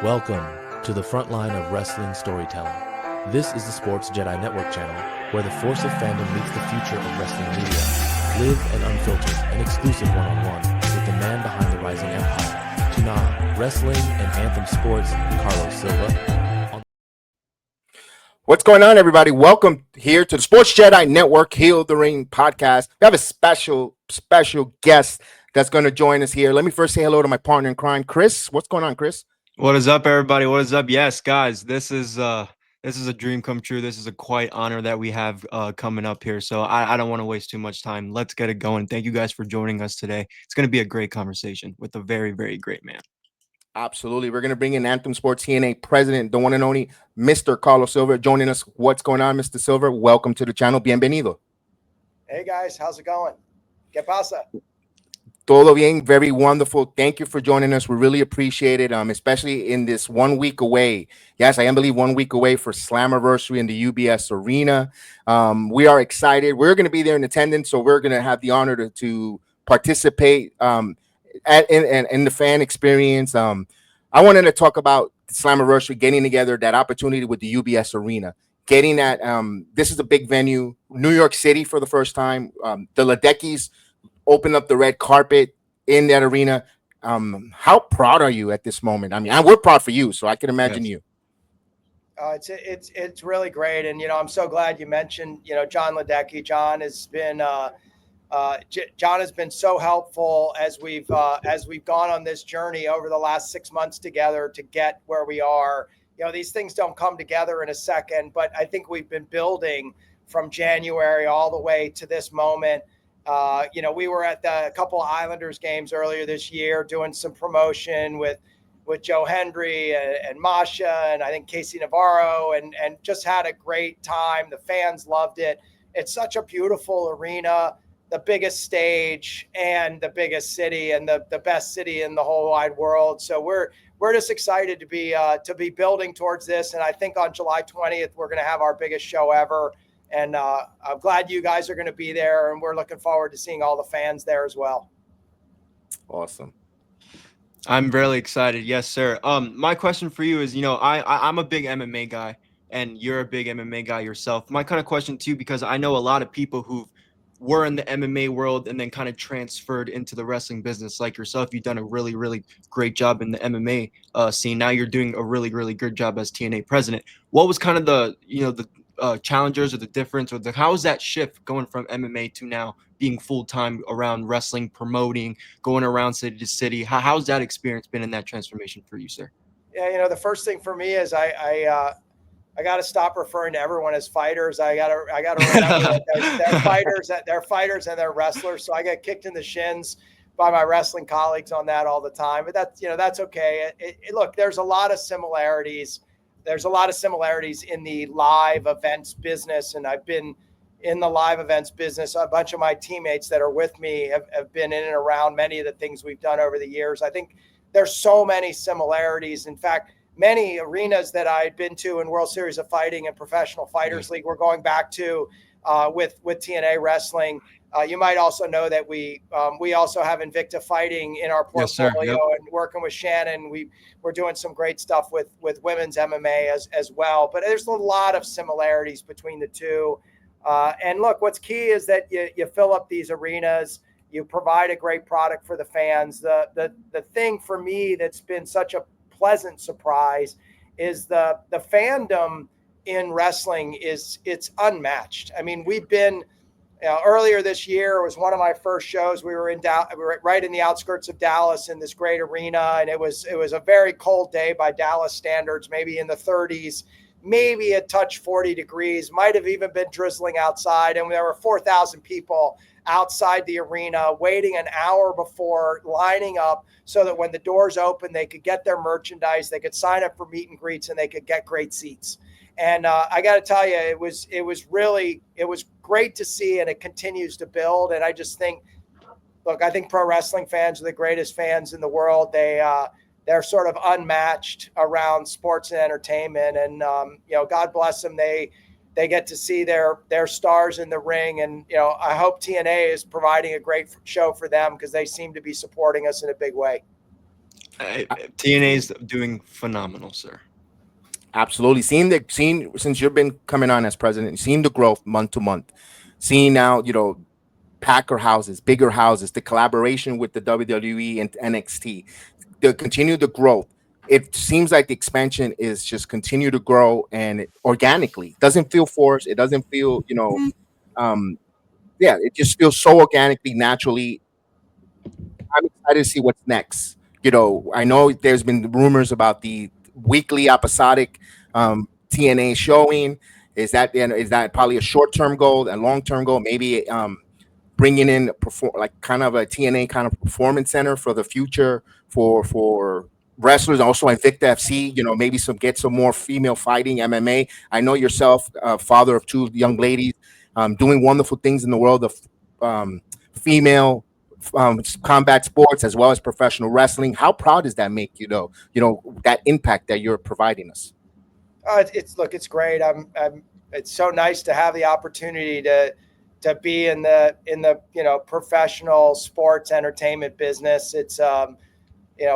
Welcome to the front line of wrestling storytelling. This is the Sports JEDI Network channel, where the force of fandom meets the future of wrestling media. Live an unfiltered and exclusive one-on-one with the man behind the rising empire, TNA Wrestling and Anthem Sports, Carlos Silva. What's going on, everybody? Welcome here to the Sports JEDI Network Heal the Ring podcast. We have a special guest that's going to join us here. Let me first say hello to my partner in crime, Chris. What's going on, Chris? What is up, everybody? What is up? Yes, guys, this is a dream come true. This is a quite honor that we have coming up here. So I don't want to waste too much time. Let's get it going. Thank you guys for joining us today. It's going to be a great conversation with a very, very great man. Absolutely. We're going to bring in Anthem Sports TNA President, the one and only MR.Carlos Silva, joining us. What's going on, Mr. Silva? Welcome to the channel. Bienvenido. Hey, guys. How's it going? ¿Qué pasa? Todo bien, very wonderful. Thank you for joining us. We really appreciate it, especially in this 1 week away. Yes, I am believe 1 week away for Slammiversary in the UBS Arena. We are excited. We're going to be there in attendance, so we're going to have the honor to participate in the fan experience. I wanted to talk about Slammiversary, getting together, that opportunity with the UBS Arena. Getting that, this is a big venue, New York City for the first time. The Ledeckis open up the red carpet in that arena. How proud are you at this moment? I mean, we're proud for you, so I can imagine you. It's really great, and I'm so glad you mentioned John Ledecky. John has been so helpful as we've gone on this journey over the last 6 months together to get where we are. These things don't come together in a second, but I think we've been building from January all the way to this moment. We were at a couple of Islanders games earlier this year doing some promotion with Joe Hendry and Masha and I think Casey Navarro and just had a great time. The fans loved it. It's such a beautiful arena, the biggest stage and the biggest city and the best city in the whole wide world. So we're just excited to be building towards this. And I think on July 20th, we're going to have our biggest show ever. And I'm glad you guys are going to be there, and we're looking forward to seeing all the fans there as well. Awesome. I'm really excited. Yes, sir. My question for you is, I'm a big MMA guy, and you're a big MMA guy yourself. My kind of question too, because I know a lot of people who were in the MMA world and then kind of transferred into the wrestling business, like yourself. You've done a really, really great job in the MMA scene. Now you're doing a really, really good job as TNA President. What was kind of the challengers or the difference, or how is that shift going from MMA to now being full-time around wrestling, promoting, going around city to city? How's that experience been in that transformation for you, sir? Yeah, the first thing for me is I got to stop referring to everyone as fighters. I got to remember that they're fighters and they're wrestlers. So I get kicked in the shins by my wrestling colleagues on that all the time, but that's okay. Look, there's a lot of similarities. There's a lot of similarities in the live events business, and I've been in the live events business. A bunch of my teammates that are with me have been in and around many of the things we've done over the years. I think there's so many similarities. In fact, many arenas that I'd been to in World Series of Fighting and Professional Fighters League, we're going back to with TNA Wrestling. You might also know that we also have Invicta Fighting in our portfolio, and working with Shannon. We're doing some great stuff with women's MMA as well. But there's a lot of similarities between the two. And look, what's key is that you fill up these arenas. You provide a great product for the fans. The thing for me that's been such a pleasant surprise is the fandom in wrestling it's unmatched. I mean, we've been earlier this year was one of my first shows. We were right in the outskirts of Dallas in this great arena, and it was a very cold day by Dallas standards, maybe in the 30s, maybe a touch 40 degrees, might have even been drizzling outside, and there were 4,000 people outside the arena waiting an hour before, lining up so that when the doors open, they could get their merchandise, they could sign up for meet and greets, and they could get great seats. And I got to tell you, it was great to see, and it continues to build. And I just think, look, I think pro wrestling fans are the greatest fans in the world. They're sort of unmatched around sports and entertainment. And God bless them. They get to see their stars in the ring. And I hope TNA is providing a great show for them, because they seem to be supporting us in a big way. TNA is doing phenomenal, sir. Absolutely. Seeing since you've been coming on as president, seeing the growth month to month, seeing now, packer houses, bigger houses, the collaboration with the WWE and NXT, the growth. It seems like the expansion is just continue to grow and organically. Doesn't feel forced. It doesn't feel, um, yeah, it just feels so organically, naturally. I'm excited to see what's next. I know there's been rumors about the weekly episodic TNA showing. Is that probably a short term goal, a long term goal? Maybe bringing in like kind of a TNA kind of performance center for the future for wrestlers. Also, Invicta FC. Maybe get some more female fighting MMA. I know yourself, father of two young ladies, doing wonderful things in the world of female combat sports as well as professional wrestling. How proud does that make you, though? That impact that you're providing us. It's great. It's so nice to have the opportunity to be in the professional sports entertainment business. It's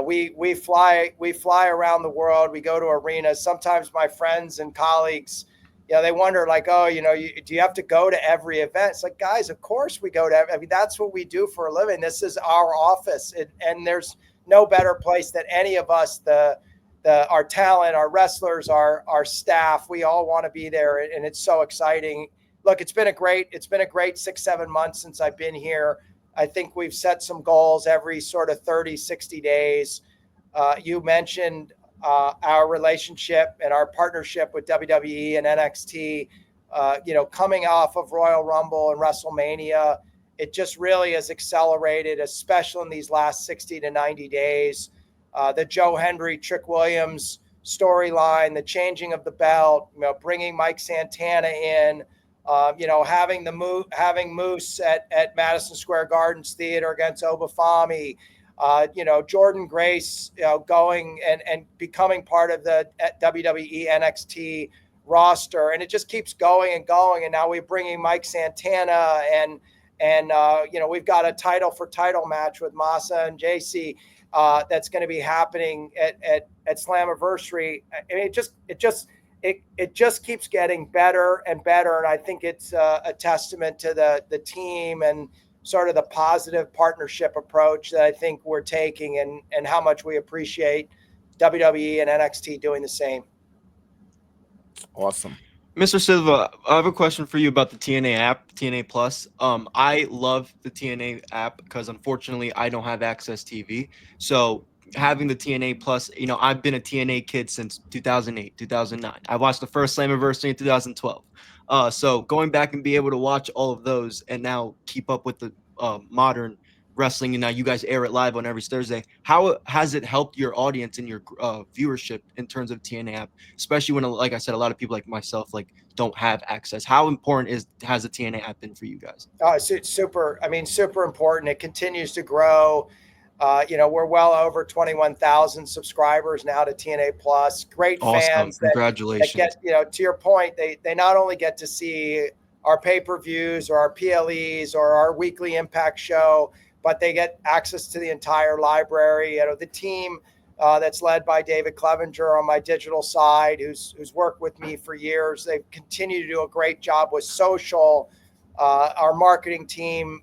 we fly around the world. We go to arenas. Sometimes my friends and colleagues, they wonder like, oh, do you have to go to every event? It's like, guys, of course we go to I mean, that's what we do for a living. This is our office. And there's no better place than any of us, our talent, our wrestlers, our staff, we all want to be there. And it's so exciting. Look, it's been a great 6-7 months since I've been here. I think we've set some goals every sort of 30, 60 days. You mentioned our relationship and our partnership with WWE and NXT, coming off of Royal Rumble and WrestleMania, it just really has accelerated, especially in these last 60 to 90 days. The Joe Hendry, Trick Williams storyline, the changing of the belt, bringing Mike Santana in, having Moose at Madison Square Gardens Theater against Obafemi, Jordan Grace, going and becoming part of the WWE NXT roster, and it just keeps going and going. And now we're bringing Mike Santana, and we've got a title match with Masa and JC that's going to be happening at Slammiversary. I mean, it just keeps getting better and better, and I think it's a testament to the team and sort of the positive partnership approach that I think we're taking, and how much we appreciate WWE and NXT doing the same. Awesome. Mr. Silva, I have a question for you about the TNA app, TNA Plus. I love the TNA app because unfortunately I don't have Access TV. So having the TNA Plus, I've been a TNA kid since 2008, 2009. I watched the first Slammiversary in 2012. So going back and be able to watch all of those and now keep up with the modern wrestling, and now you guys air it live on every Thursday. How has it helped your audience and your viewership in terms of TNA app, especially when, like I said, a lot of people like myself don't have access? How important has the TNA app been for you guys? It's super important. It continues to grow. We're well over 21,000 subscribers now to TNA Plus. Great awesome. Fans. Congratulations. That get, to your point, they not only get to see our pay-per-views or our PLEs or our weekly Impact show, but they get access to the entire library. The team that's led by David Clevenger on my digital side, who's worked with me for years, they continue to do a great job with social. Our marketing team,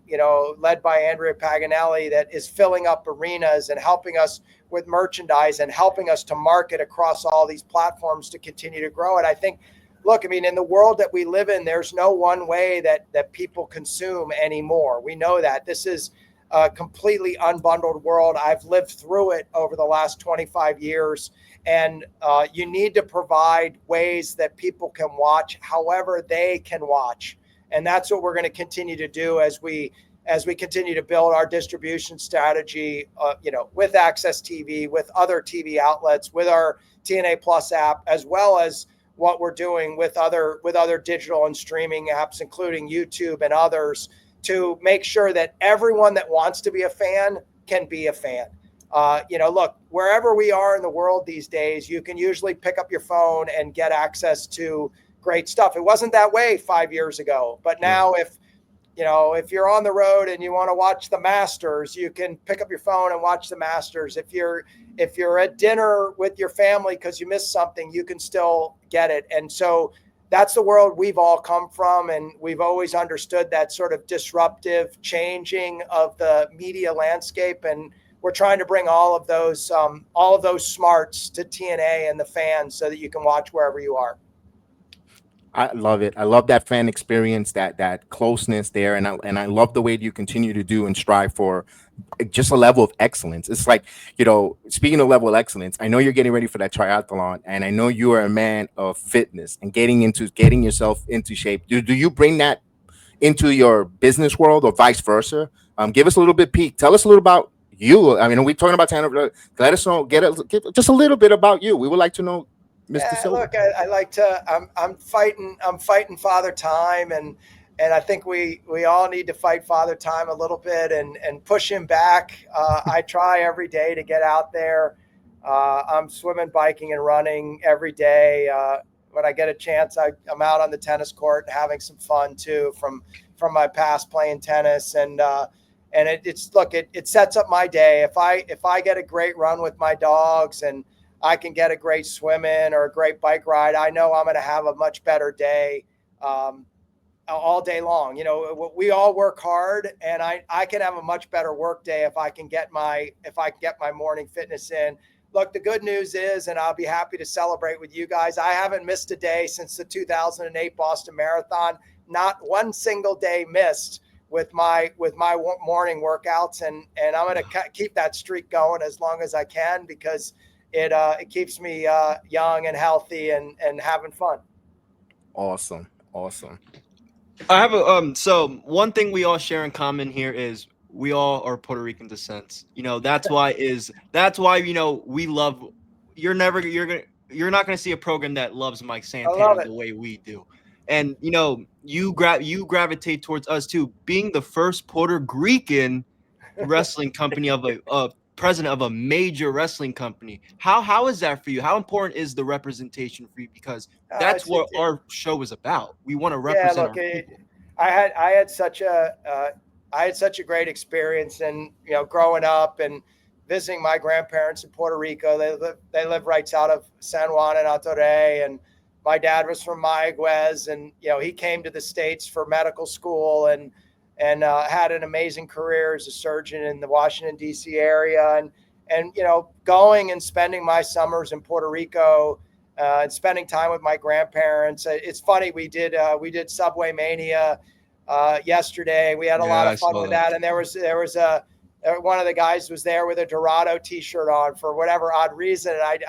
led by Andrea Paganelli, that is filling up arenas and helping us with merchandise and helping us to market across all these platforms to continue to grow. And I think, look, in the world that we live in, there's no one way that people consume anymore. We know that. This is a completely unbundled world. I've lived through it over the last 25 years. And you need to provide ways that people can watch however they can watch. And that's what we're going to continue to do as we continue to build our distribution strategy, with Access TV, with other TV outlets, with our TNA Plus app, as well as what we're doing with other digital and streaming apps, including YouTube and others, to make sure that everyone that wants to be a fan can be a fan. Look, wherever we are in the world these days, you can usually pick up your phone and get access to great stuff. It wasn't that way 5 years ago, but now if if you're on the road and you want to watch the Masters, you can pick up your phone and watch the Masters. If you're at dinner with your family because you missed something, you can still get it. And so that's the world we've all come from, and we've always understood that sort of disruptive changing of the media landscape. And we're trying to bring all of those smarts to TNA and the fans so that you can watch wherever you are. I love it. I love that fan experience, that closeness there, and I love the way you continue to do and strive for just a level of excellence. It's like, speaking of level of excellence, I know you're getting ready for that triathlon, and I know you are a man of fitness and getting yourself into shape. Do you bring that into your business world or vice versa? Give us a little bit peek. Tell us a little about you. I mean, we're talking about TNA. Let us know. Get just a little bit about you. We would like to know, Mr. Silva. Look, I like to. I'm fighting Father Time, and I think we all need to fight Father Time a little bit and push him back. I try every day to get out there. I'm swimming, biking, and running every day. When I get a chance, I'm out on the tennis court and having some fun too from my past playing tennis. And it sets up my day. If I get a great run with my dogs and I can get a great swim in or a great bike ride, I know I'm going to have a much better day all day long. We all work hard, and I can have a much better work day if I can get my morning fitness in. Look, the good news is, and I'll be happy to celebrate with you guys, I haven't missed a day since the 2008 Boston Marathon. Not one single day missed with my morning workouts, and I'm going to keep that streak going as long as I can, because it keeps me young and healthy and having fun. Awesome. I have so one thing we all share in common here is we all are Puerto Rican descent. That's why we love. You're not going to see a program that loves Mike Santana the way we do. And you gravitate towards us too, being the first Puerto Rican wrestling company of a president of a major wrestling company. How is that for you? How important is the representation for you? Because that's what our show is about. We want to represent. I had such a great experience, and growing up and visiting my grandparents in Puerto Rico. They live right out of San Juan and Alto Rey, and my dad was from Mayaguez, and he came to the States for medical school and had an amazing career as a surgeon in the Washington, D.C. area. And going and spending my summers in Puerto Rico and spending time with my grandparents. It's funny, we did Subway Mania yesterday. We had a lot of fun with that. And there was one of the guys was there with a Dorado t-shirt on for whatever odd reason. And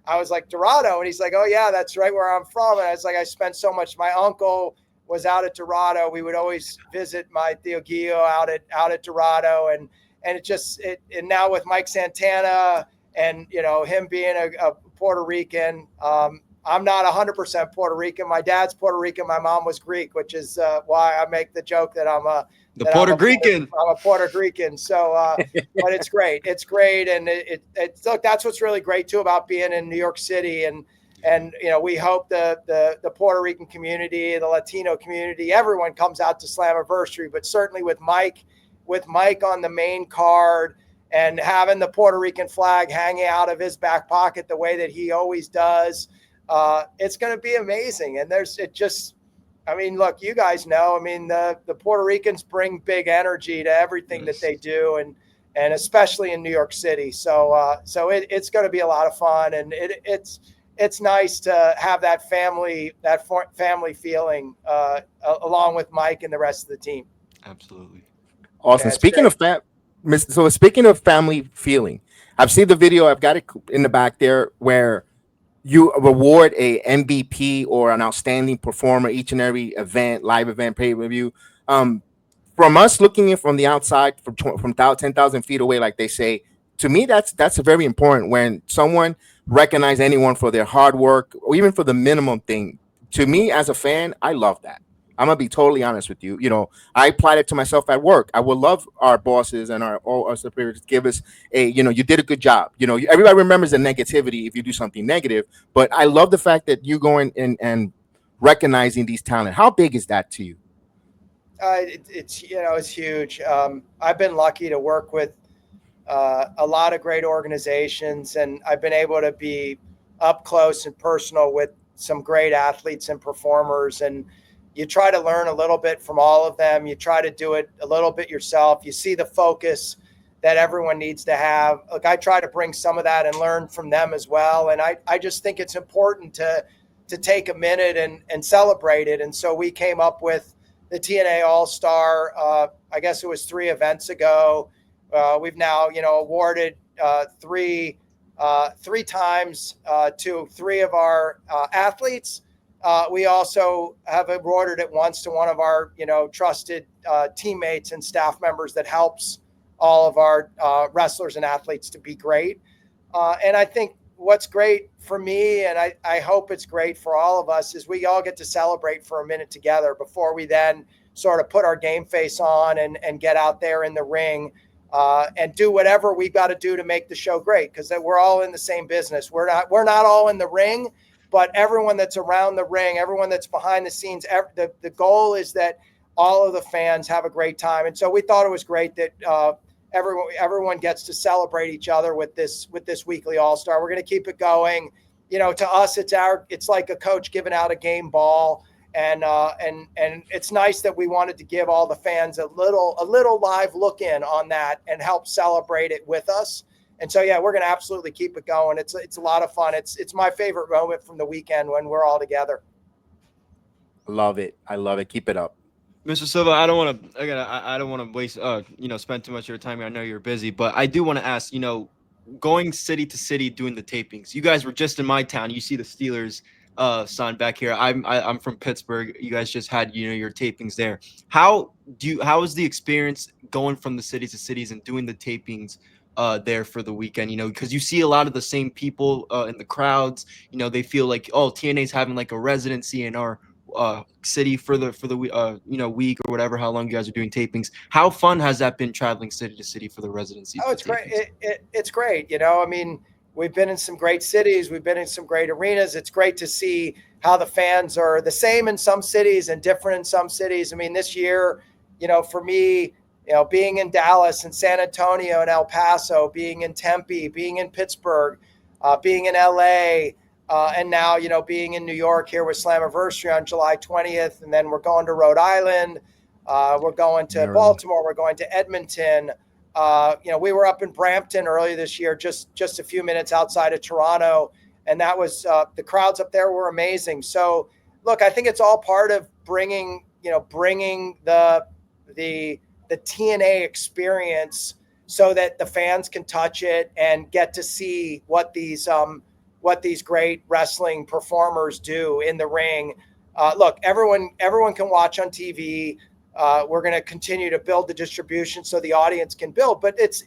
I was like, Dorado? And he's like, oh yeah, that's right where I'm from. And I was like, I spent so much. My uncle was out at Dorado. We would always visit my Tío Gio out at Dorado, and and now with Mike Santana and him being a Puerto Rican, I'm not 100% Puerto Rican. My dad's Puerto Rican. My mom was Greek, which is why I make the joke that I'm a Puerto Rican. So, but it's great. It's great, and look, that's what's really great too about being in New York City. And we hope the Puerto Rican community, the Latino community, everyone comes out to Slammiversary. But certainly with Mike on the main card and having the Puerto Rican flag hanging out of his back pocket the way that he always does, it's going to be amazing. And look, you guys know, the Puerto Ricans bring big energy to everything that they do, and especially in New York City. So it's going to be a lot of fun, and it's nice to have that family feeling along with Mike and the rest of the team. Absolutely. Awesome. Yeah, speaking of family feeling, I've seen the video. I've got it in the back there where you reward a MVP or an outstanding performer each and every event, live event, pay-per-view. From us looking in from the outside, from 10,000 feet away, like they say, to me, that's very important when someone recognizes anyone for their hard work or even for the minimum thing. To me, as a fan, I love that. I'm gonna be totally honest with you. I applied it to myself at work. I would love our bosses and our superiors to give us you did a good job. Everybody remembers the negativity if you do something negative, but I love the fact that you going and recognizing these talent. How big is that to you? It's it's huge. I've been lucky to work with a lot of great organizations, and I've been able to be up close and personal with some great athletes and performers. And you try to learn a little bit from all of them. You try to do it a little bit yourself. You see the focus that everyone needs to have. Look, I try to bring some of that and learn from them as well. And I just think it's important to take a minute and celebrate it. And so we came up with the TNA All-Star, I guess it was 3 events ago. We've now, awarded three times to 3 of our athletes. We also have awarded it once to one of our, trusted teammates and staff members that helps all of our wrestlers and athletes to be great. And I think what's great for me, and I hope it's great for all of us, is we all get to celebrate for a minute together before we then sort of put our game face on and get out there in the ring and do whatever we've got to do to make the show great, because we're all in the same business. We're not all in the ring, but everyone that's around the ring, everyone that's behind the scenes, the goal is that all of the fans have a great time. And so we thought it was great that everyone gets to celebrate each other with this weekly All-Star. We're going to keep it going. To us, it's like a coach giving out a game ball. And it's nice that we wanted to give all the fans a little live look in on that and help celebrate it with us. And so, yeah, we're going to absolutely keep it going. It's a lot of fun. It's my favorite moment from the weekend when we're all together. Love it. I love it. Keep it up. Mr. Silva, I don't want to waste, spend too much of your time here. I know you're busy, but I do want to ask, going city to city doing the tapings. You guys were just in my town. You see the Steelers sign back here. I'm from Pittsburgh. You guys just had your tapings there. How is the experience going from the cities to cities and doing the tapings there for the weekend? Because you see a lot of the same people in the crowds. They feel like, oh, TNA's having like a residency in our city for the week or whatever, how long you guys are doing tapings. How fun has that been, traveling city to city for the residency? Oh, it's great. It's great. We've been in some great cities. We've been in some great arenas. It's great to see how the fans are the same in some cities and different in some cities. This year, for me, being in Dallas and San Antonio and El Paso, being in Tempe, being in Pittsburgh, being in LA, and now, being in New York here with Slammiversary on July 20th. And then we're going to Rhode Island. We're going to Baltimore. We're going to Edmonton. We were up in Brampton earlier this year, just a few minutes outside of Toronto. And that was, the crowds up there were amazing. So look, I think it's all part of bringing the TNA experience so that the fans can touch it and get to see what these great wrestling performers do in the ring. Look, everyone can watch on TV. We're going to continue to build the distribution so the audience can build, but it's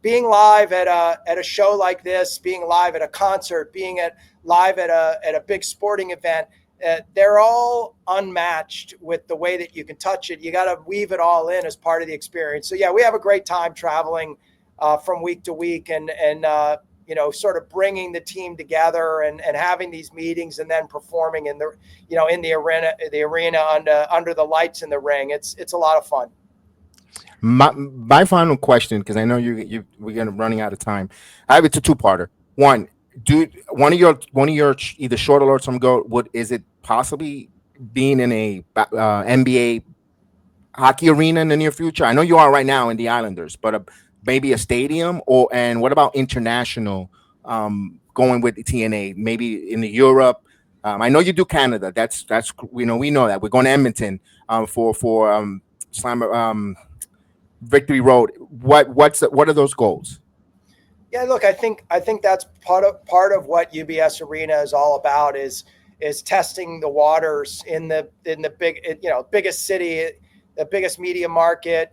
being live at a show like this, being live at a concert, being live at a big sporting event, they're all unmatched with the way that you can touch it. You got to weave it all in as part of the experience. So yeah, we have a great time traveling from week to week and sort of bringing the team together and having these meetings and then performing in the arena under the lights in the ring. It's a lot of fun. My final question, because I know we're gonna running out of time. I have it a 2-parter. One of your either short alerts from go. Is it possibly being in a NBA hockey arena in the near future? I know you are right now in the Islanders, but maybe a stadium, and what about international? Going with the TNA, maybe in Europe. I know you do Canada. That's we know that we're going to Edmonton for Slammer Victory Road. What are those goals? Yeah, look, I think that's part of what UBS Arena is all about is testing the waters in the biggest city, the biggest media market,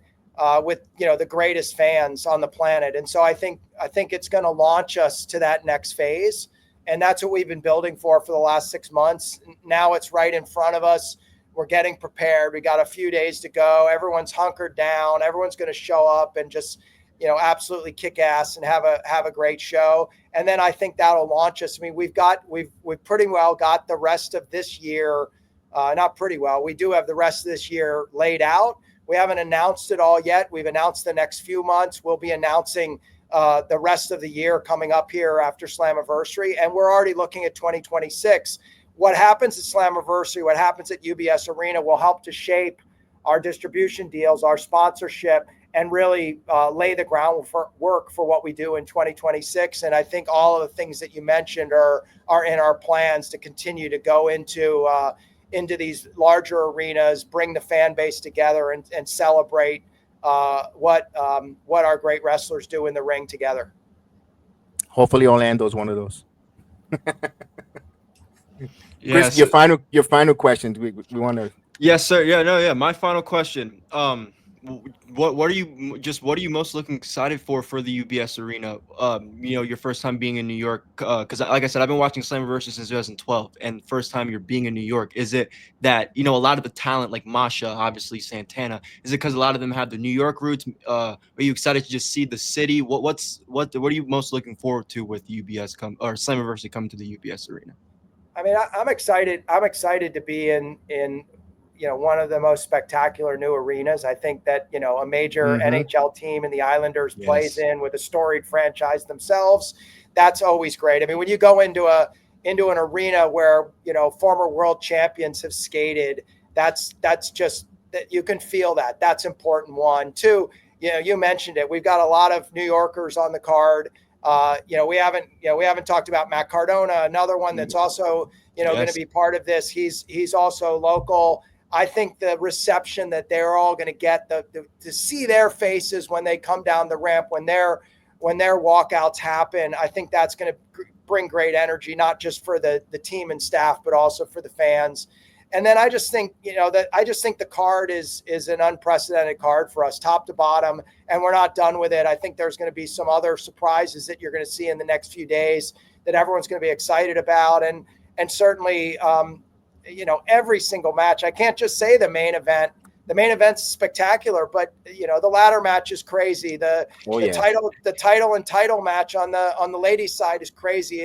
with the greatest fans on the planet. And so I think it's going to launch us to that next phase, and that's what we've been building for the last 6 months. Now it's right in front of us. We're getting prepared. We got a few days to go. Everyone's hunkered down. Everyone's going to show up and just absolutely kick ass and have a great show. And then I think that'll launch us. We've pretty well got the rest of this year not pretty well. We do have the rest of this year laid out. We haven't announced it all yet. We've announced the next few months. We'll be announcing the rest of the year coming up here after Slammiversary, and we're already looking at 2026. What happens at Slammiversary, what happens at UBS Arena will help to shape our distribution deals, our sponsorship, and really lay the groundwork for what we do in 2026. And I think all of the things that you mentioned are in our plans to continue to go into these larger arenas, bring the fan base together, and celebrate what our great wrestlers do in the ring together. Hopefully Orlando's one of those. Yes. Chris, your final question. We want to. Yes, sir. Yeah. My final question. What are you most looking excited for the UBS Arena? Your first time being in New York, because like I said, I've been watching Slammiversary since 2012, and first time you're being in New York. Is it that a lot of the talent like Masha, obviously Santana, is it because a lot of them have the New York roots? Are you excited to just see the city? What are you most looking forward to with UBS Slammiversary coming to the UBS Arena? I mean, I'm excited. I'm excited to be in one of the most spectacular new arenas. I think that, a major NHL team in the Islanders plays in with a storied franchise themselves. That's always great. I mean, when you go into an arena where, former world champions have skated, that's just that you can feel that. That's important. One, two, you mentioned it. We've got a lot of New Yorkers on the card. We haven't talked about Matt Cardona, another one that's also, going to be part of this. He's also local. I think the reception that they're all going to get, to see their faces when they come down the ramp, when their walkouts happen, I think that's going to bring great energy, not just for the team and staff, but also for the fans. And then I just think, the card is an unprecedented card for us, top to bottom, and we're not done with it. I think there's going to be some other surprises that you're going to see in the next few days that everyone's going to be excited about. And certainly, every single match. I can't just say the main event. The main event's spectacular, but the ladder match is crazy. The title match on the ladies' side is crazy.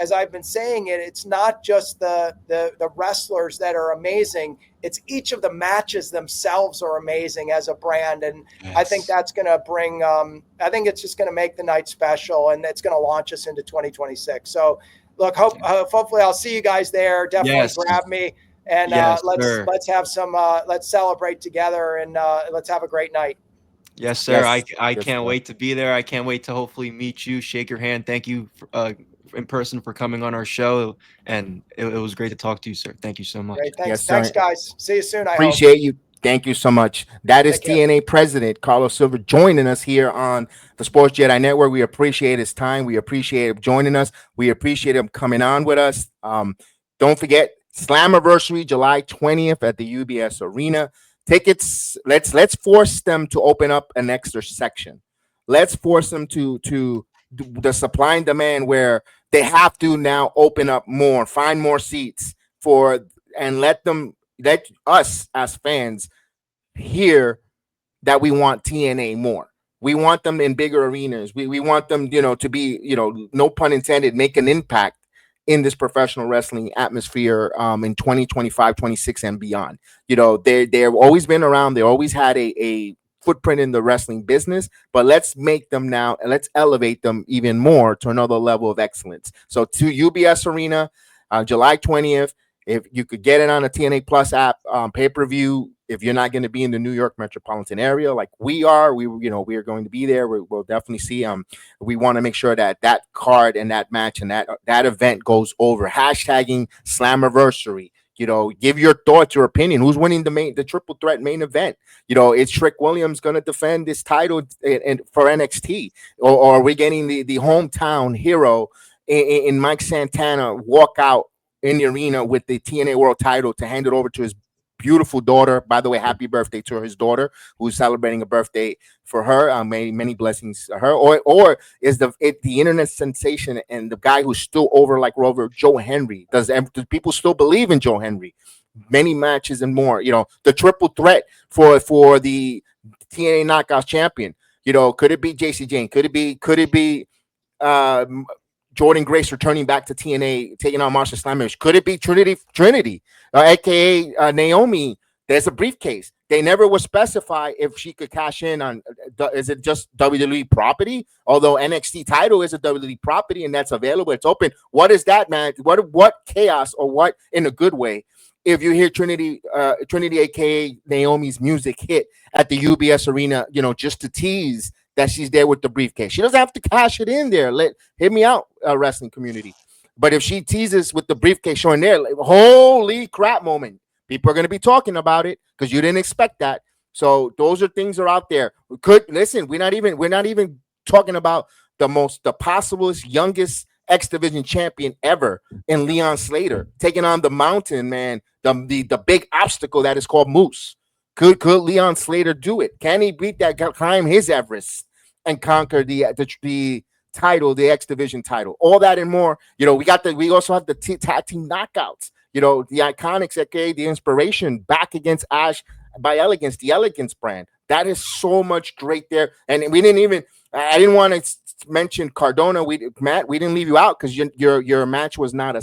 As I've been saying it's not just the wrestlers that are amazing. It's each of the matches themselves are amazing as a brand. And I think that's going to bring, I think it's just going to make the night special, and it's going to launch us into 2026. So look, hopefully I'll see you guys there. Definitely grab me, and let's have some, let's celebrate together, and let's have a great night. Yes, sir. I can't wait to be there. I can't wait to hopefully meet you, shake your hand. Thank you in person for coming on our show, and it was great to talk to you, sir. Thank you so much. Great. Thanks, thanks guys. See you soon. Appreciate you. Thank you so much. That is TNA President Carlos Silva joining us here on the Sports Jedi Network. We appreciate his time. We appreciate him joining us. We appreciate him coming on with us. Don't forget Slammiversary, July 20th at the UBS Arena. Tickets, let's force them to open up an extra section. Let's force them to the supply and demand where they have to now open up more, find more seats and let us as fans hear that we want TNA more. We want them in bigger arenas. We want them, to be, no pun intended, make an impact in this professional wrestling atmosphere in 2025, 26 and beyond. They've always been around. They always had a footprint in the wrestling business, but let's make them now and let's elevate them even more to another level of excellence. So to UBS Arena, July 20th, if you could get it on the TNA Plus app, pay-per-view, if you're not going to be in the New York metropolitan area like we are, we are going to be there. We'll definitely see. We want to make sure that card and that match and that event goes over. Hashtagging Slammiversary. Give your thoughts, your opinion. Who's winning the triple threat main event? Is Trick Williams going to defend this title for NXT, or are we getting the hometown hero in Mike Santana walk out in the arena with the TNA World title to hand it over to his beautiful daughter? By the way, happy birthday to his daughter, who's celebrating a birthday for her. Many blessings to her. Or is the internet sensation and the guy who's still over like Rover, Joe Henry? Do people still believe in Joe Henry? Many matches and more. The triple threat for the TNA Knockouts champion. Could it be JC Jane? Could it be Jordan Grace returning back to TNA, taking on Marsha Slammiversary. Could it be Trinity, aka Naomi? There's a briefcase. They never would specify if she could cash in on. Is it just WWE property? Although NXT title is a WWE property and that's available, it's open. What is that, man? What chaos, or what in a good way? If you hear Trinity, aka Naomi's music hit at the UBS Arena, just to tease that she's there with the briefcase. She doesn't have to cash it in there. Hit me out, wrestling community. But if she teases with the briefcase showing there, holy crap moment. People are going to be talking about it because you didn't expect that. So those are things that are out there. We're not even talking about the possiblest youngest X Division champion ever in Leon Slater taking on the Mountain Man, the big obstacle that is called Moose. Could Leon Slater do it? Can he beat that, climb his Everest and conquer the title, the X Division title? All that and more. We also have the tag team knockouts. The Iconics, aka the Inspiration, back against Ash by Elegance, the Elegance brand. That is so much great there. And I didn't want to mention Cardona. Matt, we didn't leave you out because your match was not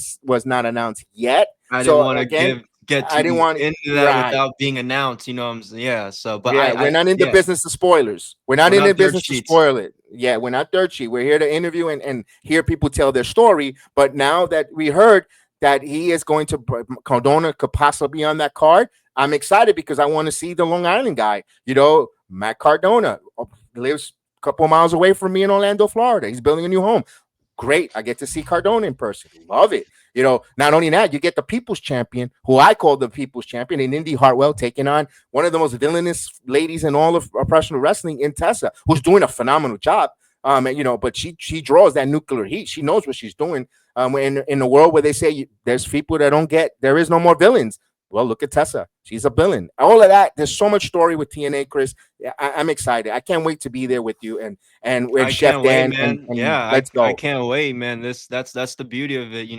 announced yet. I didn't want to get into that right. without being announced. Yeah. So, but we're not in the business of spoilers. We're not in the business to spoil it. Yeah, we're not dirt sheet. We're here to interview and hear people tell their story. But now that we heard that he is going to, Cardona could possibly be on that card, I'm excited because I want to see the Long Island guy. Matt Cardona lives a couple miles away from me in Orlando, Florida. He's building a new home. Great. I get to see Cardona in person. Love it. Not only that, you get the People's Champion, who I call the People's Champion, in Indy Hartwell, taking on one of the most villainous ladies in all of professional wrestling, in Tessa, who's doing a phenomenal job. But she draws that nuclear heat. She knows what she's doing. In a world where they say there's people that don't get, there is no more villains. Well, look at Tessa. She's a villain. All of that. There's so much story with TNA, Chris. I'm excited. I can't wait to be there with you and with Chef Dan. Let's go. I can't wait, man. That's the beauty of it.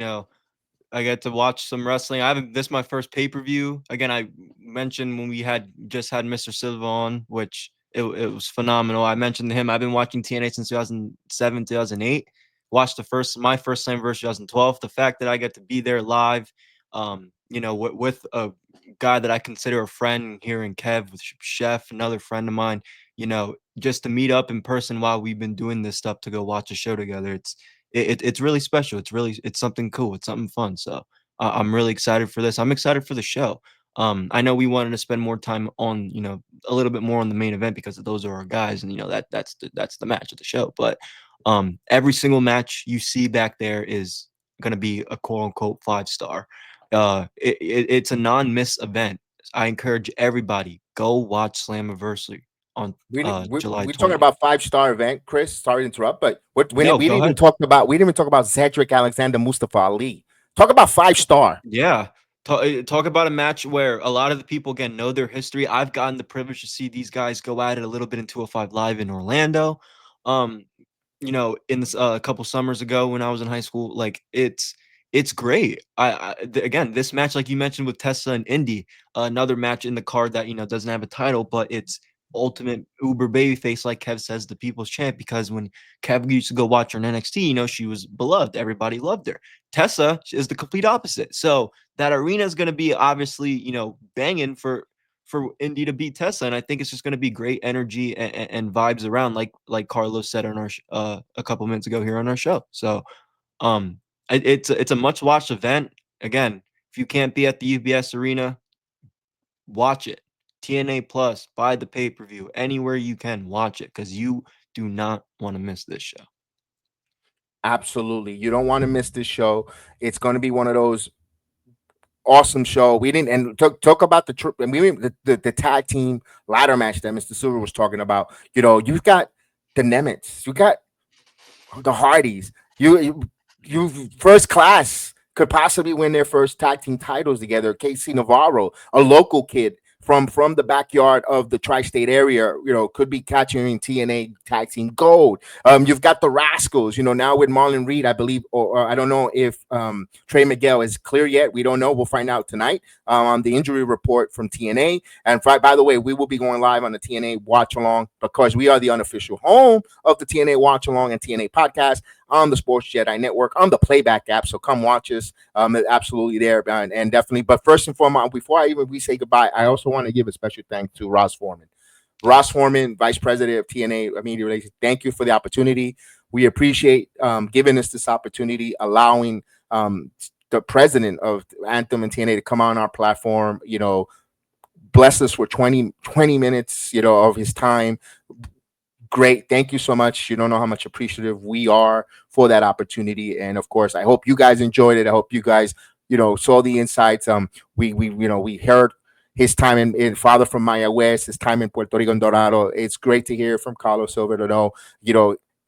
I get to watch some wrestling. This is my first pay-per-view. Again, I mentioned when we just had Mr. Silva on, which it was phenomenal. I mentioned to him, I've been watching TNA since 2007, 2008. Watched my first Slammiversary 2012. The fact that I get to be there live, with a guy that I consider a friend here in Kev, with Chef, another friend of mine, just to meet up in person while we've been doing this stuff to go watch a show together. It's really special. It's something cool. It's something fun. So I'm really excited for this. I'm excited for the show. I know we wanted to spend more time on, a little bit more on the main event because those are our guys, and that's the match of the show. But every single match you see back there is going to be a quote unquote 5-star. It's a non-miss event. I encourage everybody, go watch Slammiversary on July 20th. We're talking about 5-star event, Chris. Sorry to interrupt, but we didn't even talk about Cedric Alexander Mustafa Ali. Talk about 5-star. Yeah. Talk about a match where a lot of the people, again, know their history. I've gotten the privilege to see these guys go at it a little bit in 205 Live in Orlando. In this a couple summers ago when I was in high school, it's great. Again, this match, like you mentioned with Tessa and Indy, another match in the card that doesn't have a title, but it's ultimate uber babyface, like Kev says, the people's champ. Because when Kev used to go watch her in NXT, she was beloved. Everybody loved her. Tessa is the complete opposite. So that arena is going to be obviously banging for Indy to beat Tessa, and I think it's just going to be great energy and vibes around, like Carlos said on our a couple minutes ago here on our show. So it's a much watched event. Again, if you can't be at the UBS Arena, watch it. TNA Plus, buy the pay-per-view anywhere you can. Watch it because you do not want to miss this show. Absolutely, you don't want to miss this show. It's going to be one of those awesome show. We didn't and talk about the tag team ladder match that Mr. Silva was talking about. You've got the Nemets, you got the Hardys, you First Class could possibly win their first tag team titles together. Casey Navarro, a local kid from the backyard of the tri-state area, could be catching TNA tag team gold. You've got the Rascals, now with Marlon Reed, I believe, or I don't know if Trey Miguel is clear yet. We don't know. We'll find out tonight on the injury report from TNA. And by the way, we will be going live on the TNA Watch Along because we are the unofficial home of the TNA Watch Along and TNA podcast on the Sports Jedi Network, on the Playback app. So come watch us. Absolutely there, and definitely. But first and foremost, before we say goodbye, I also want to give a special thanks to Ross Foreman. Ross Foreman, Vice President of TNA Media Relations. Thank you for the opportunity. We appreciate giving us this opportunity, allowing the president of Anthem and TNA to come on our platform, bless us with 20 minutes, of his time. Great. Thank you so much. You don't know how much appreciative we are for that opportunity. And of course, I hope you guys enjoyed it. I hope you guys, saw the insights. We heard his time in Father from Maya West, his time in Puerto Rico and Dorado. It's great to hear from Carlos Silva to know,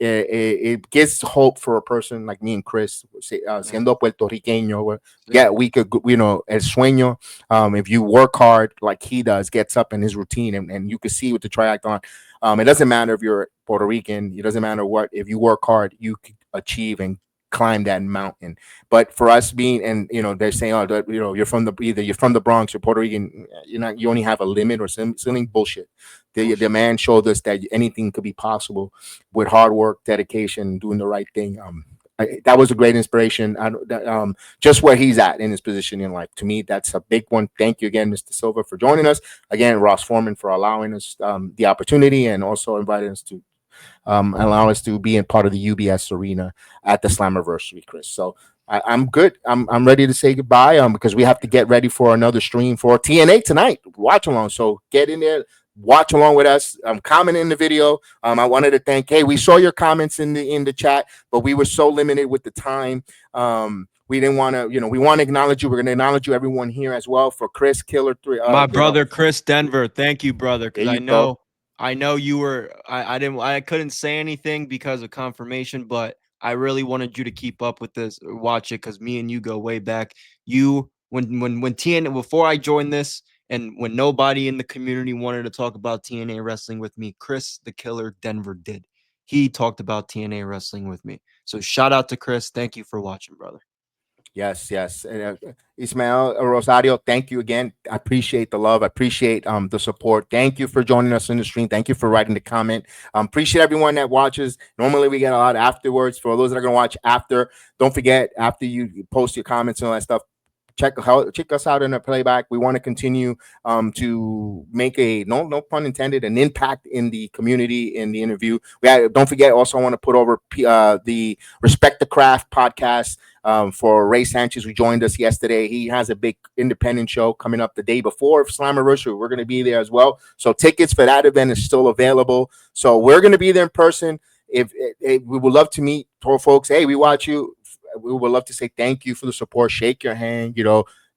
it gives hope for a person like me and Chris, siendo puertorriqueño. Yeah, we could, el sueño. If you work hard like he does, gets up in his routine, and you can see with the triathlon, it doesn't matter if you're Puerto Rican, it doesn't matter what, if you work hard, you can achieve and climb that mountain. But for us being, and they're saying, you're from the Bronx or Puerto Rican, you only have a limit or something. Bullshit. The man showed us that anything could be possible with hard work, dedication, doing the right thing. That was a great inspiration. Just where he's at in his position in life. To me, that's a big one. Thank you again, Mr. Silva, for joining us. Again, Ross Foreman for allowing us the opportunity, and also inviting us to allow us to be in part of the UBS Arena at the Slammiversary, Chris. So I'm good. I'm ready to say goodbye because we have to get ready for another stream for TNA tonight. Watch along. So get in there. Watch along with us. Comment in the video. I wanted to thank. Hey, we saw your comments in the chat, but we were so limited with the time. We didn't want to. We want to acknowledge you. We're going to acknowledge you, everyone here as well. For Chris Killer 3, my brother Chris Denver. Thank you, brother. Because I know you were. I couldn't say anything because of confirmation, but I really wanted you to keep up with this, watch it, because me and you go way back. When TNA, before I joined this, and when nobody in the community wanted to talk about TNA wrestling with me, Chris the Killer Denver did. He talked about TNA wrestling with me. So shout out to Chris. Thank you for watching, brother. Yes. Ismael Rosario, thank you again. I appreciate the love. I appreciate the support. Thank you for joining us in the stream. Thank you for writing the comment. Appreciate everyone that watches. Normally we get a lot afterwards. For those that are going to watch after, don't forget, after you post your comments and all that stuff, check us out in the playback. We want to continue to make a no pun intended, an impact in the community in the interview. Don't forget, also I want to put over the Respect the Craft podcast for Ray Sanchez, who joined us yesterday. He has a big independent show coming up the day before Slammiversary. We're going to be there as well. So tickets for that event is still available. So we're going to be there in person. If we would love to meet folks. Hey, we watch you. We would love to say thank you for the support. Shake your hand.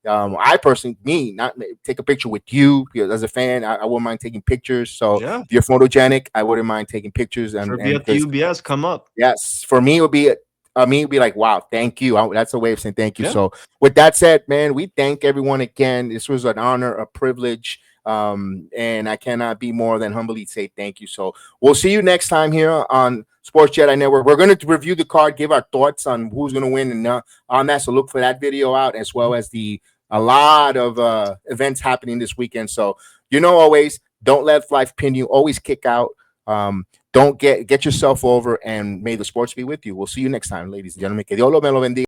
I personally, not take a picture with you because as a fan, I wouldn't mind taking pictures. So if you're photogenic, I wouldn't mind taking pictures. And be at the UBS, come up. Yes, for me, it would be. It'd be like, wow, thank you. That's a way of saying thank you. Yeah. So with that said, man, we thank everyone again. This was an honor, a privilege. And I cannot be more than humbly say thank you. So we'll see you next time here on Sports Jedi Network. We're going to review the card, give our thoughts on who's going to win, and on that. So look for that video out, as well as a lot of events happening this weekend. So always don't let life pin you. Always kick out. Don't get yourself over, and may the sports be with you. We'll see you next time, ladies and gentlemen. Que Dios me lo bendiga.